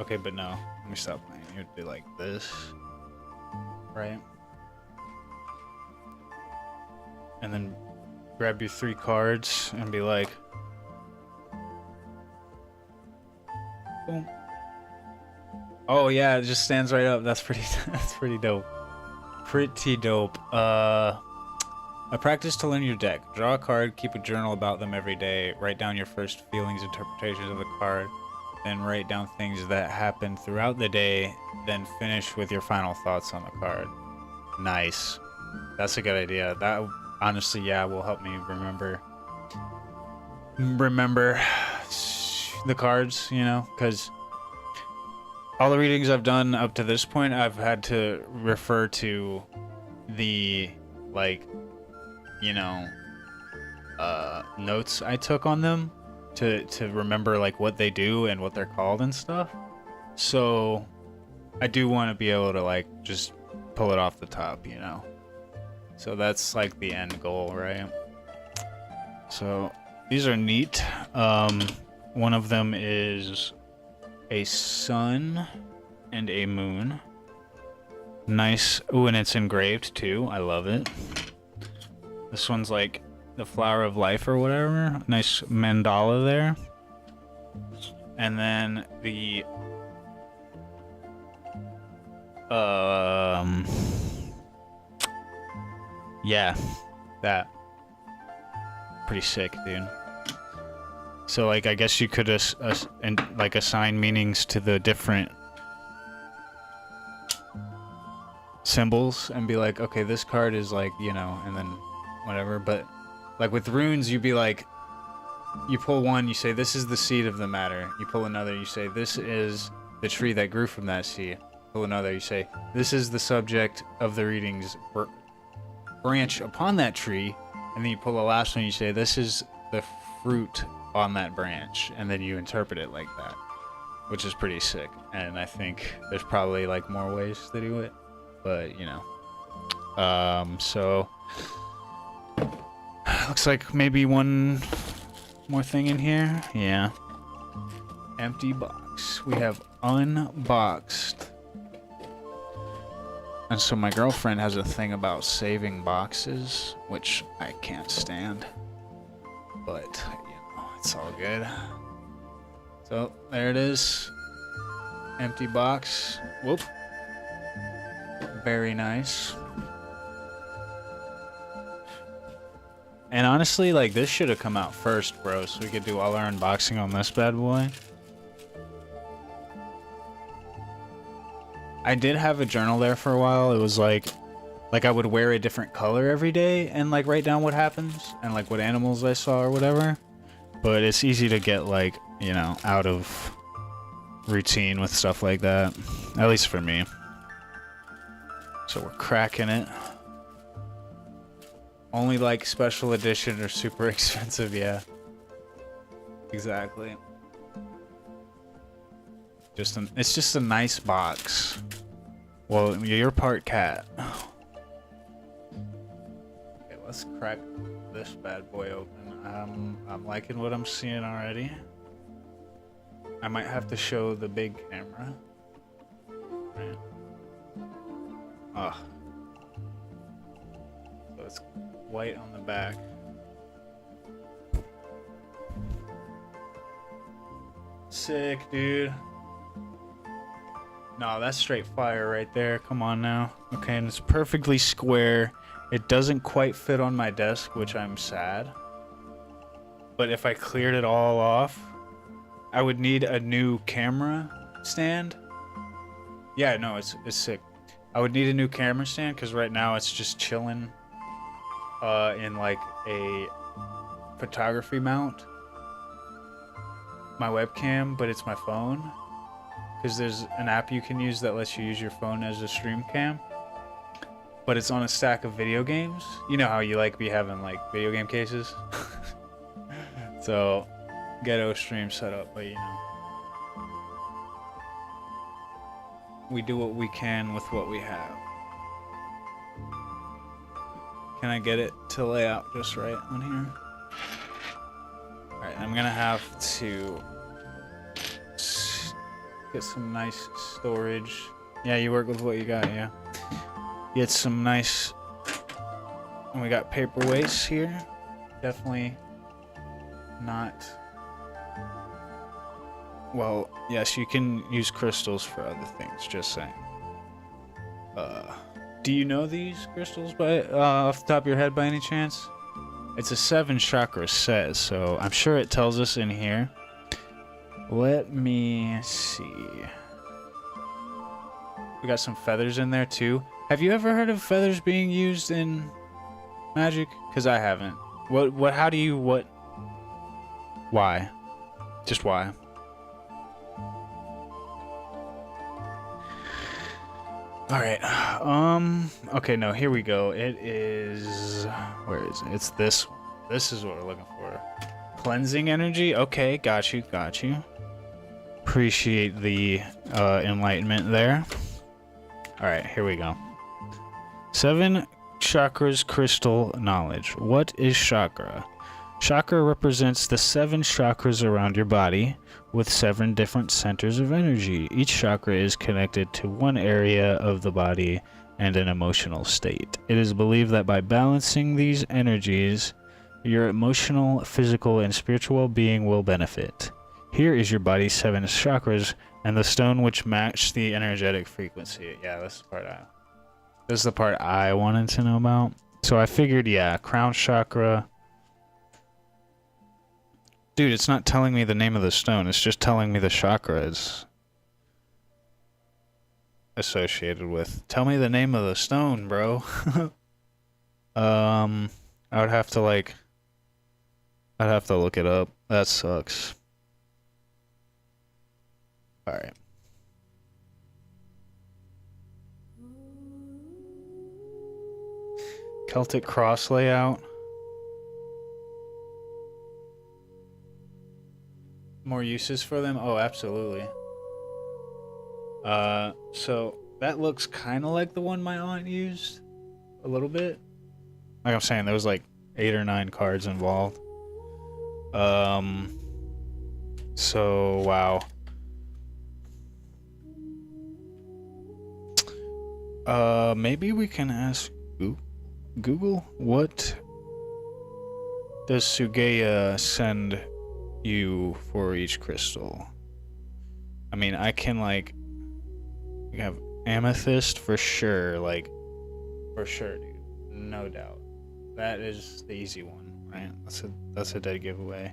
Okay, but no. Let me stop playing. You'd be like this, right? And then grab your 3 cards and be like, boom. Oh yeah, it just stands right up. That's pretty. That's pretty dope. Pretty dope. A practice to learn your deck. Draw a card. Keep a journal about them every day. Write down your first feelings, interpretations of the card. Then write down things that happened throughout the day. Then finish with your final thoughts on the card. Nice. That's a good idea. That honestly, yeah, will help me remember the cards, you know, because all the readings I've done up to this point, I've had to refer to the, like, you know, notes I took on them to remember, like, what they do and what they're called and stuff. So I do want to be able to, like, just pull it off the top, you know. So that's, like, the end goal, right? So these are neat. One of them is a sun and a moon. Nice. Ooh, and it's engraved too. I love it. This one's like the flower of life or whatever. Nice mandala there. And then the yeah, that pretty sick, dude. So like I guess you could like assign meanings to the different symbols and be like, okay, this card is like, you know, and then whatever. But like with runes, you'd be like, you pull one, you say this is the seed of the matter. You pull another, you say this is the tree that grew from that seed. Pull another, you say this is the subject of the reading's branch upon that tree. And then you pull the last one, you say this is the fruit on that branch, and then you interpret it like that, which is pretty sick. And I think there's probably like more ways to do it, but you know, so looks like maybe one more thing in here. Yeah, empty box. We have unboxed. And so my girlfriend has a thing about saving boxes, which I can't stand, but it's all good. So there it is. Empty box. Whoop. Very nice. And honestly, like, this should have come out first, bro, so we could do all our unboxing on this bad boy. I did have a journal there for a while. It was like I would wear a different color every day and like write down what happens and like what animals I saw or whatever. But it's easy to get, like, you know, out of routine with stuff like that. At least for me. So we're cracking it. Only, like, special edition or super expensive, yeah. Exactly. It's just a nice box. Well, you're part cat. Okay, let's crack this bad boy open. I'm liking what I'm seeing already. I might have to show the big camera. Right. So it's white on the back. Sick, dude. No, that's straight fire right there. Come on now. Okay, and it's perfectly square. It doesn't quite fit on my desk, which I'm sad. But if I cleared it all off, I would need a new camera stand. Yeah, no, it's sick. I would need a new camera stand because right now it's just chilling in like a photography mount. My webcam, but it's my phone. Because there's an app you can use that lets you use your phone as a stream cam. But it's on a stack of video games. You know how you like be having like video game cases? So ghetto stream setup, but you know, we do what we can with what we have. Can I get it to lay out just right on here? Alright, I'm gonna have to get some nice storage. Yeah, you work with what you got, yeah. Get some nice... And we got paperweights here. Definitely not... Well, yes, you can use crystals for other things, just saying. Do you know these crystals by off the top of your head by any chance? It's a 7 chakra set, so I'm sure it tells us in here. Let me see. We got some feathers in there too. Have you ever heard of feathers being used in magic? Because I haven't. How do you, why? Just why? Alright, okay, no, here we go. It is, where is it? It's this one. This is what we're looking for. Cleansing energy? Okay, got you. Appreciate the enlightenment there. Alright, here we go. 7 chakras crystal knowledge. What is chakra? Chakra represents the 7 chakras around your body, with 7 different centers of energy. Each chakra is connected to one area of the body and an emotional state. It is believed that by balancing these energies, your emotional, physical, and spiritual well-being will benefit. Here is your body's 7 chakras and the stone which match the energetic frequency. Yeah, this is the part I wanted to know about. So I figured, yeah, crown chakra. Dude, it's not telling me the name of the stone. It's just telling me the chakra is associated with. Tell me the name of the stone, bro. I would have to I'd have to look it up. That sucks. Alright. Celtic cross layout. More uses for them? Oh, absolutely. So that looks kind of like the one my aunt used. A little bit. Like I'm saying, there was like 8 or 9 cards involved. So, wow. Maybe we can ask Google, what does Sugea send you for each crystal? I mean, I can we have amethyst for sure, for sure, dude, no doubt. That is the easy one, right? That's a dead giveaway.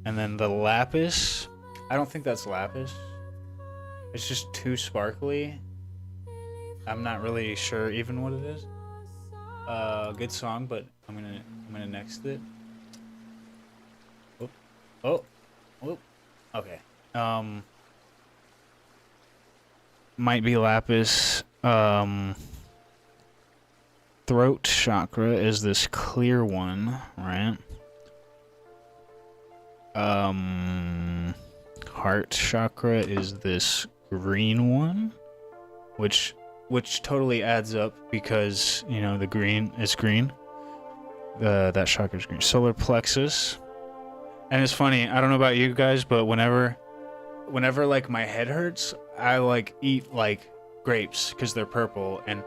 And then the lapis, I don't think that's lapis. It's just too sparkly. I'm not really sure even what it is. Good song, but I'm gonna next it. Oh, okay. Might be lapis. Throat chakra is this clear one, right? Heart chakra is this green one, which totally adds up because, you know, the green is green. That chakra is green. Solar plexus. And it's funny, I don't know about you guys, but whenever my head hurts, I eat grapes because they're purple, and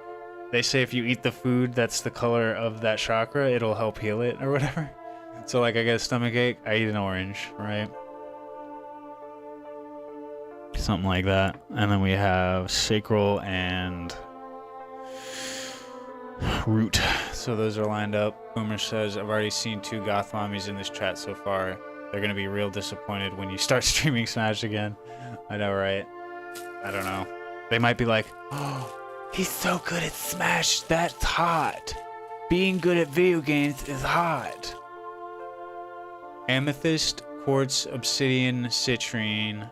they say if you eat the food that's the color of that chakra, it'll help heal it or whatever. So I get a stomach ache, I eat an orange, right? Something like that. And then we have sacral and root. So those are lined up. Boomer says, I've already seen 2 goth mommies in this chat so far. They're gonna be real disappointed when you start streaming Smash again. I know, right? I don't know. They might be like, oh, he's so good at Smash, that's hot. Being good at video games is hot. Amethyst, quartz, obsidian, citrine.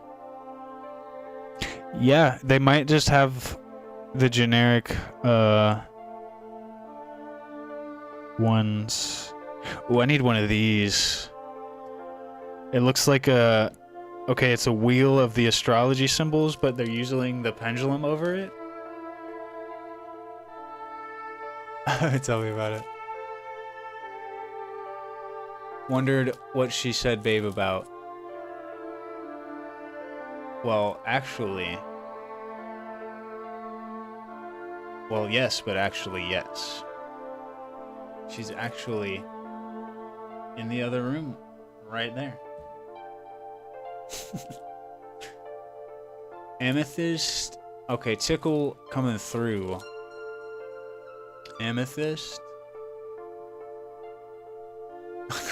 Yeah, they might just have the generic ones. Oh, I need one of these. It looks like a... Okay, it's a wheel of the astrology symbols, but they're using the pendulum over it. Tell me about it. Wondered what she said, babe, about... Well, actually... Well, yes, but actually, yes. She's actually in the other room, right there. Amethyst. Okay, tickle coming through. Amethyst.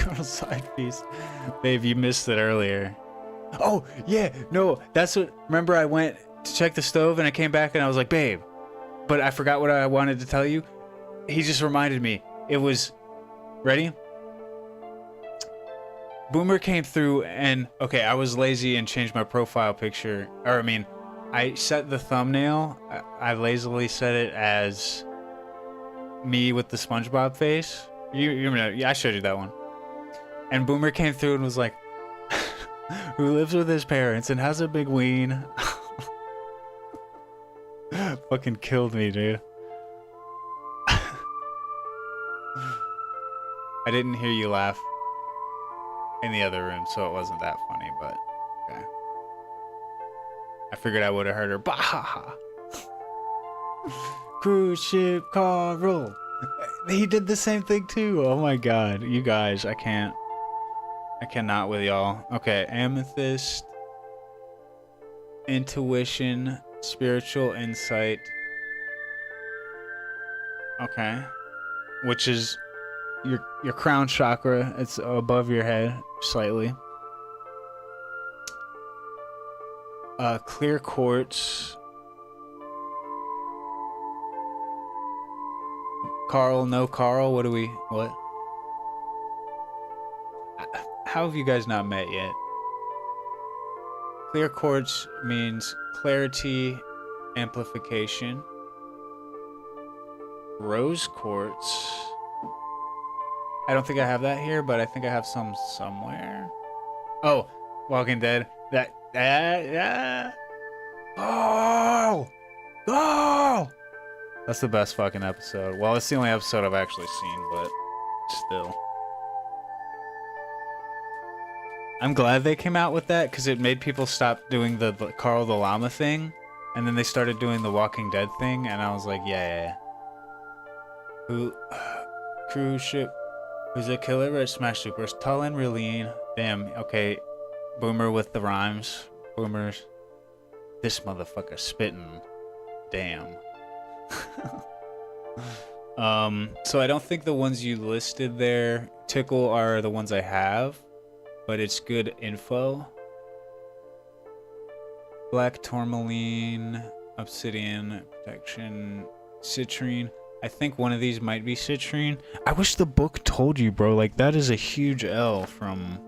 Girl side piece. Babe, you missed it earlier. Oh, yeah, no, that's what... Remember I went to check the stove and I came back and I was like, babe, but I forgot what I wanted to tell you. He just reminded me. It was... Ready? Boomer came through and... Okay, I was lazy and changed my profile picture. Or, I mean, I set the thumbnail. I lazily set it as me with the SpongeBob face. You remember? Yeah, I showed you that one. And Boomer came through and was like, who lives with his parents and has a big ween. Fucking killed me, dude. I didn't hear you laugh in the other room, so it wasn't that funny, but okay. I figured I would have heard her. Bah! Cruise ship Carl. He did the same thing too. Oh my god. You guys, I cannot with y'all. Okay, amethyst. Intuition. Spiritual insight. Okay. Which is your crown chakra. It's above your head slightly. Clear quartz. Carl, no Carl. What? How have you guys not met yet? Clear quartz means clarity, amplification. Rose quartz. I don't think I have that here, but I think I have some somewhere. Oh, Walking Dead. Oh! That's the best fucking episode. Well, it's the only episode I've actually seen, but still. I'm glad they came out with that because it made people stop doing the Carl the Llama thing, and then they started doing the Walking Dead thing, and I was like, yeah. Who? Cruise ship. Who's a killer red smash super? Tall and real lean. Damn. Okay. Boomer with the rhymes. Boomers. This motherfucker spitting. Damn. So I don't think the ones you listed there, Tickle, are the ones I have, but it's good info. Black tourmaline, obsidian, protection, citrine. I think one of these might be citrine. I wish the book told you, bro. Like, that is a huge L from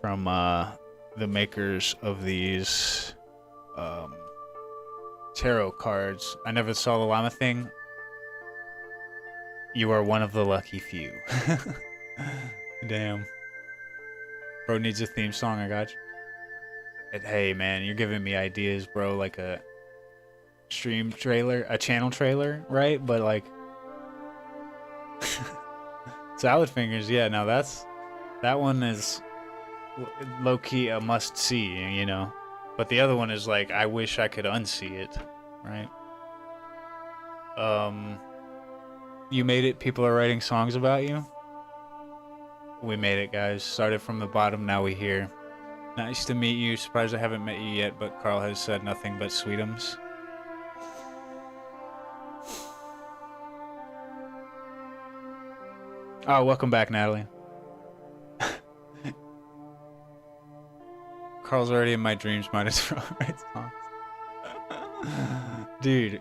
the makers of these tarot cards. I never saw the llama thing. You are one of the lucky few. Damn. Bro needs a theme song, I got you. And hey, man, you're giving me ideas, bro. Like a stream trailer, a channel trailer, right? But like... Salad Fingers, yeah, now that one is low-key a must-see, you know? But the other one is like, I wish I could unsee it, right? You made it. People are writing songs about you. We made it, guys. Started from the bottom, now we here. Nice to meet you. Surprised I haven't met you yet, but Carl has said nothing but sweetums. Oh, welcome back, Natalie. Carl's already in my dreams, might as well write songs. Dude.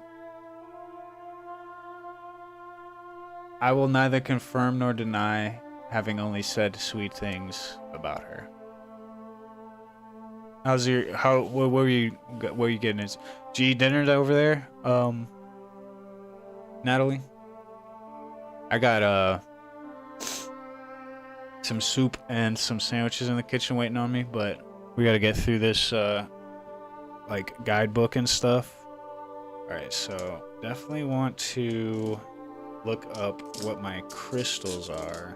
I will neither confirm nor deny having only said sweet things about her. How's your, where were you getting this? G, dinner's over there? Natalie? I got, some soup and some sandwiches in the kitchen waiting on me, but we gotta get through this like guidebook and stuff. Alright, so definitely want to look up what my crystals are.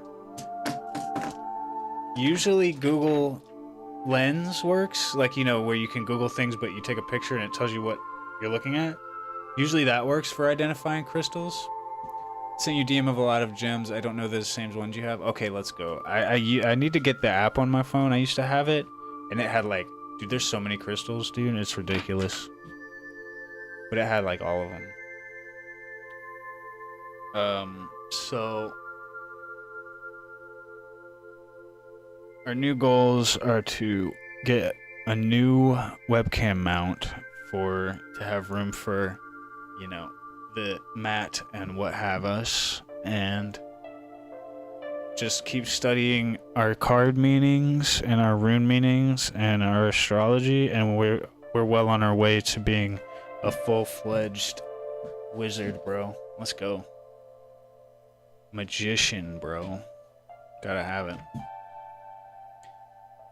Usually Google Lens works, like, you know, where you can Google things but you take a picture and it tells you what you're looking at. Usually that works for identifying crystals. Sent you DM of a lot of gems. I don't know the same ones you have. Okay, let's go. I need to get the app on my phone. I used to have it, and it had like, dude, there's so many crystals, dude. It's ridiculous. But it had like all of them. So our new goals are to get a new webcam mount to have room for, you know, the mat and what have us, and just keep studying our card meanings and our rune meanings and our astrology, and we're well on our way to being a full-fledged wizard, bro. Let's go. Magician, bro. Gotta have it.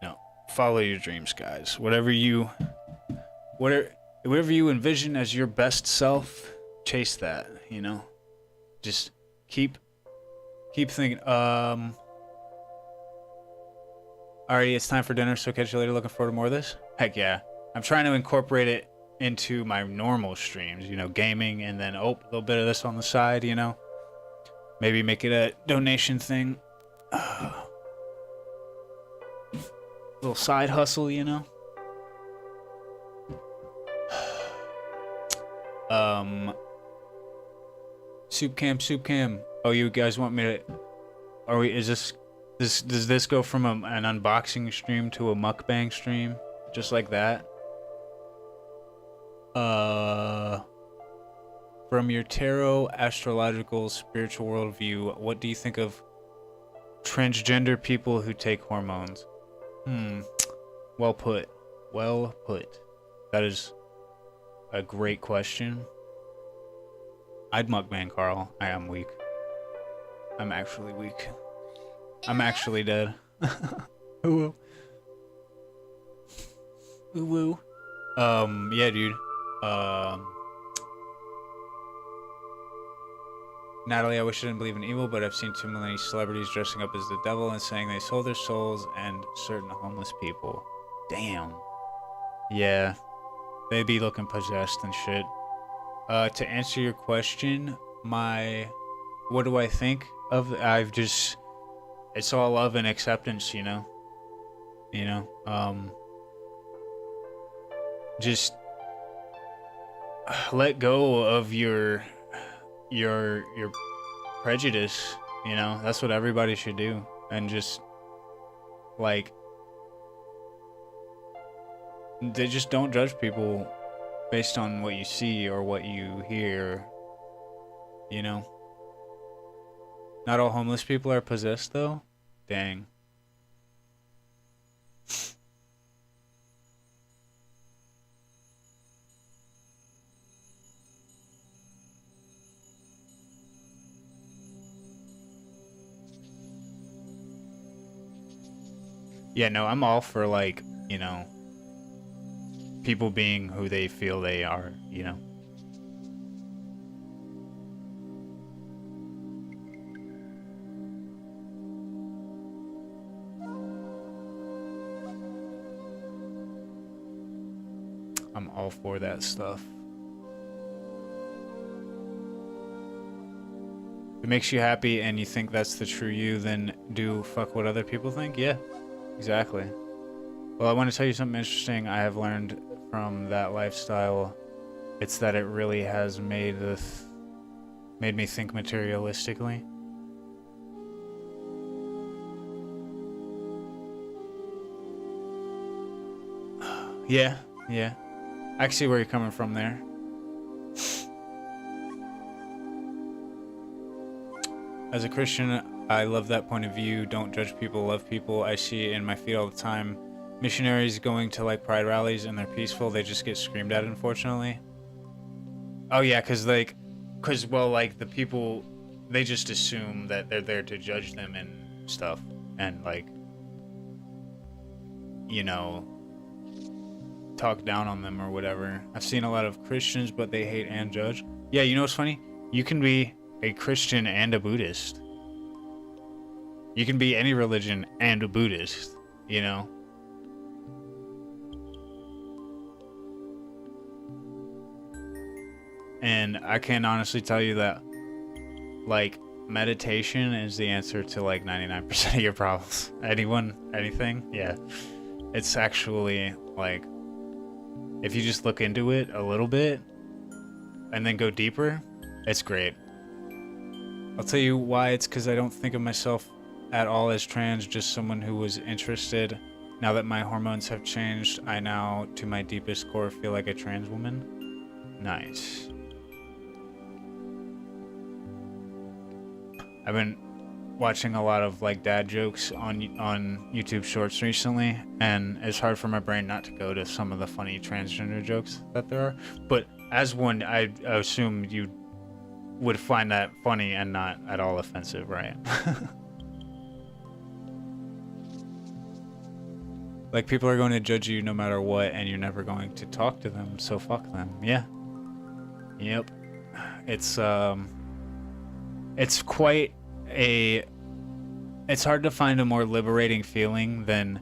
No, follow your dreams, guys. Whatever you envision as your best self, chase that, you know? Just keep thinking. Alrighty, it's time for dinner, so catch you later. Looking forward to more of this. Heck yeah. I'm trying to incorporate it into my normal streams, you know, gaming, and then a little bit of this on the side, you know? Maybe make it a donation thing. Little side hustle, you know? Soup cam. Oh, you guys want me to... does this go from an unboxing stream to a mukbang stream? Just like that? From your tarot, astrological, spiritual worldview, what do you think of transgender people who take hormones? Well put. Well put. That is a great question. I'd mukbang Carl. I am weak. I'm actually weak. I'm actually dead. Ooh. Ooh woo. Yeah, dude. Natalie, I wish I didn't believe in evil, but I've seen too many celebrities dressing up as the devil and saying they sold their souls and certain homeless people. Damn. Yeah. They'd be looking possessed and shit. To answer your question, what do I think of? It's all love and acceptance, you know? Just let go of your prejudice, you know? That's what everybody should do. And just, like, they just don't judge people based on what you see or what you hear, you know? Not all homeless people are possessed, though? Dang. Yeah, no, I'm all for, like, you know, people being who they feel they are, you know? I'm all for that stuff. If it makes you happy and you think that's the true you, then do fuck what other people think? Yeah, exactly. Well, I want to tell you something interesting I have learned from that lifestyle. It's that it really has made me think materialistically. Yeah. I can see where you're coming from there. As a Christian, I love that point of view. Don't judge people, love people. I see it in my feed all the time. Missionaries going to, like, pride rallies and they're peaceful. They just get screamed at, unfortunately. Oh yeah, cause the people, they just assume that they're there to judge them and stuff. and like, you know, talk down on them or whatever. I've seen a lot of Christians, but they hate and judge. Yeah, you know what's funny? You can be a Christian and a Buddhist. You can be any religion and a Buddhist, you know? And I can honestly tell you that, like, meditation is the answer to like 99% of your problems. Anyone, anything? Yeah. It's actually like, if you just look into it a little bit and then go deeper, it's great. I'll tell you why. It's because I don't think of myself at all as trans, just someone who was interested. Now that my hormones have changed, I now, to my deepest core, feel like a trans woman. Nice. I've been watching a lot of like dad jokes on YouTube Shorts recently, and it's hard for my brain not to go to some of the funny transgender jokes that there are. But as one, I assume you would find that funny and not at all offensive, right? Like, people are going to judge you no matter what, and you're never going to talk to them, so fuck them. Yeah. Yep. It's quite a... It's hard to find a more liberating feeling than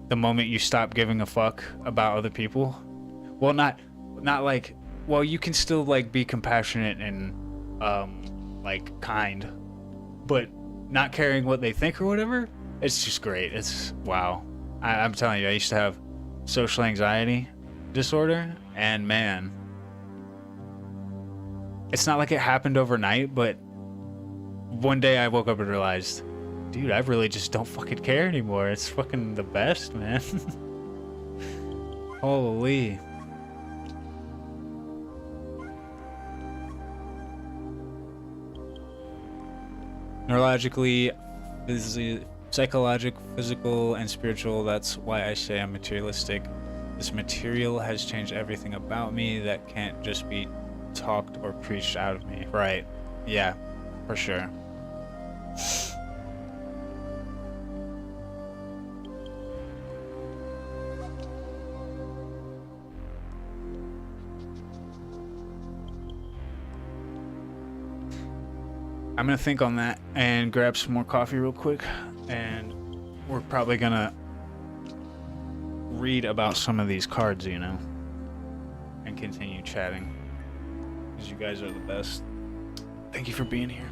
the moment you stop giving a fuck about other people. Well, not like... Well, you can still, like, be compassionate and, like, kind. But not caring what they think or whatever, it's just great. It's... Wow. I'm telling you, I used to have social anxiety disorder, and man... It's not like it happened overnight, but one day I woke up and realized, dude, I really just don't fucking care anymore. It's fucking the best, man. Holy. Neurologically, psychological, physical, and spiritual. That's why I say I'm materialistic. This material has changed everything about me that can't just be talked or preached out of me. Right. Yeah, for sure. I'm gonna think on that and grab some more coffee real quick, and we're probably gonna read about some of these cards, you know, and continue chatting, because you guys are the best. Thank you for being here.